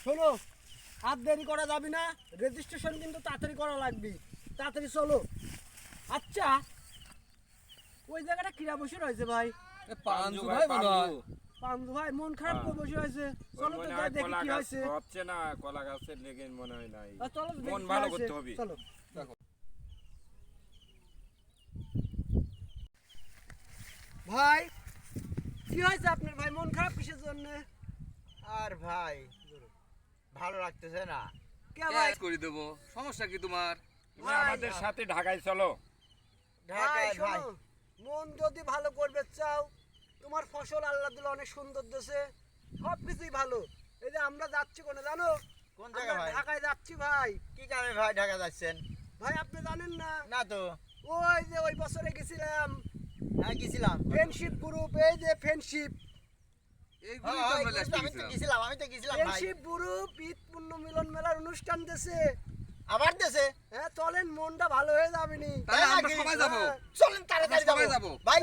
শোনো, আর দেরি করা যাবে না, রেজিস্ট্রেশন কিন্তু তাড়াতাড়ি করা লাগবে, তাড়াতাড়ি চলো। আচ্ছা, ওই জায়গাটা কিরা বসে রয়েছে ভাই? পাঞ্জু ভাই মনে হয়। পাঞ্জু ভাই মন খারাপ করে বসে রয়েছে, চলো তো যাই দেখি কি হয়েছে। হচ্ছে না, কলা গাছের লেগে মনে হয় নাই। চলো দেখি মন কি ভালো হয়েছে। করতে হবে। চলো। ভাই কি হয়েছে আপনার? ভাই মন খারাপ কিসের জন্য? আর ভাই ভালো লাগতেছে না। কে ভাই? করে দেবো, সমস্যা কি তোমার? তুমি আমাদের সাথে ঢাকায় চলো। ভাই ঢাকায় ভাই শোনো, মন যদি ভালো করবে চাও, তোমার ফসল আল্লাহ দিলে অনেক সুন্দর দেশে, সব কিছুই ভালো। এই যে আমরা যাচ্ছি কোনে জানো? কোন জায়গায় আমরা ভাই? ঢাকায় যাচ্ছি ভাই। কি কারণে ভাই ঢাকা যাচ্ছেন? ভাই আপনি জানেন না, না তো। ওই যে ওই বছরে গেছিলাম হ্যাঁ গেছিলাম। ফ্রেন্ডশিপ গ্রুপ, এই যে ফ্রেন্ডশিপ এইগুলি হ্যাঁ, তো আমরা লাস্টে আমি তো গেছিলাম। গেছিলাম ভাই। ফ্রেন্ডশিপ গ্রুপ ঈদ পূর্ণ মিলন মেলার অনুষ্ঠান দেশে। আবার দেশে হ্যাঁ চলেন, মনটা ভালো হয়ে যাবে নি। তাহলে আমরা নাকি? সবাই যাবো। চলেন তাড়াতাড়ি আমরা সবাই যাবো যাবো। ভাই।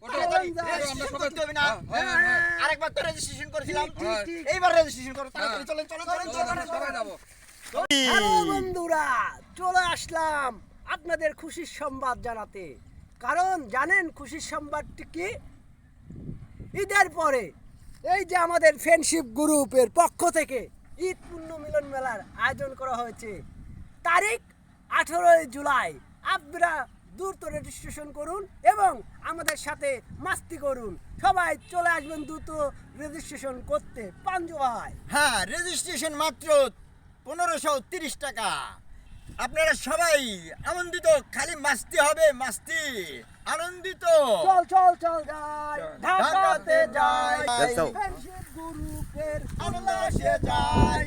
ওঠো, তাড়াতাড়ি চলেন যাই। আমরা registration সবাই করতে হবে না? হ্যাঁ, হ্যাঁ, আরেকবার তো রেজিস্ট্রেশন করেছিলাম। ঠিক, ঠিক, ঠিক। এইবার রেজিস্ট্রেশন করো তাড়াতাড়ি। চলেন চলেন চলেন চলো, আমরা সবাই যাবো। হ্যালো বন্ধুরা, চলে আসলাম আপনাদের খুশির সংবাদ জানাতে। কারণ জানেন খুশির সংবাদটি কি? ঈদের পরে এই যে আমাদের ফ্রেন্ডশিপ গ্রুপের পক্ষ থেকে ঈদ পূর্ণ মিলন মেলার আয়োজন করা হয়েছে। তারিখ 18 জুলাই। আপনারা দ্রুত রেজিস্ট্রেশন করুন এবং আমাদের সাথে মাস্তি করুন। সবাই চলে আসবেন দ্রুত রেজিস্ট্রেশন করতে। পাঞ্জু ভাই, হ্যাঁ, রেজিস্ট্রেশন মাত্র 1530 টাকা। আপনারা সবাই আনন্দিত, খালি মাস্তি হবে, মাস্তি আনন্দিত। চল চল চল যাই ঢাকাতে যাই, Let's go. ফ্রেন্ডশিপ গ্রুপের উল্লাসে যাই।